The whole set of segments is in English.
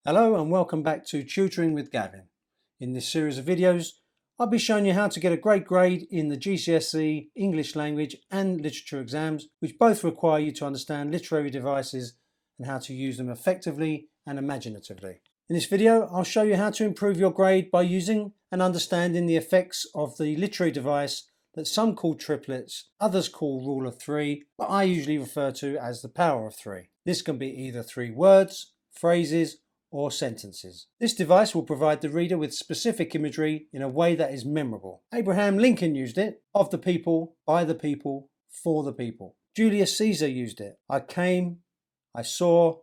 Hello and welcome back to Tutoring with Gavin. In this series of videos, I'll be showing you how to get a great grade in the GCSE English language and literature exams, which both require you to understand literary devices and how to use them effectively and imaginatively. In this video, I'll show you how to improve your grade by using and understanding the effects of the literary device that some call triplets, others call rule of three, but I usually refer to as the power of three. This can be either 3 words, phrases, or sentences. This device will provide the reader with specific imagery in a way that is memorable. Abraham Lincoln used it, of the people, by the people, for the people. Julius Caesar used it, I came, I saw,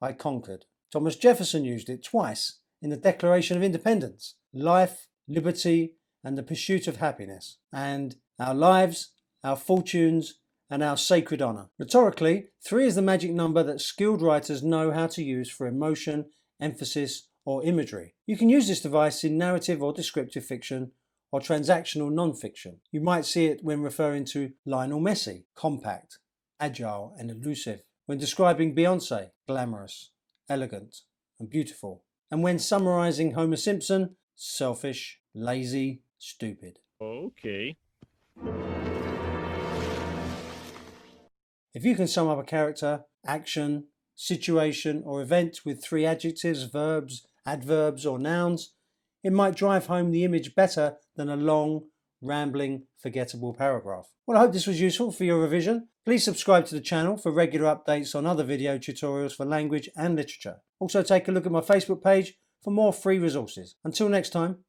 I conquered. Thomas Jefferson used it twice in the Declaration of Independence, life, liberty, and the pursuit of happiness, and our lives, our fortunes, and our sacred honour. Rhetorically, 3 is the magic number that skilled writers know how to use for emotion, emphasis, or imagery. You can use this device in narrative or descriptive fiction or transactional non-fiction. You might see it when referring to Lionel Messi, compact, agile, and elusive, when describing Beyoncé, glamorous, elegant, and beautiful, and when summarising Homer Simpson, selfish, lazy, stupid. Okay. If you can sum up a character, action, situation, or event with 3 adjectives, verbs, adverbs, or nouns, it might drive home the image better than a long, rambling, forgettable paragraph. Well, I hope this was useful for your revision. Please subscribe to the channel for regular updates on other video tutorials for language and literature. Also, take a look at my Facebook page for more free resources. Until next time.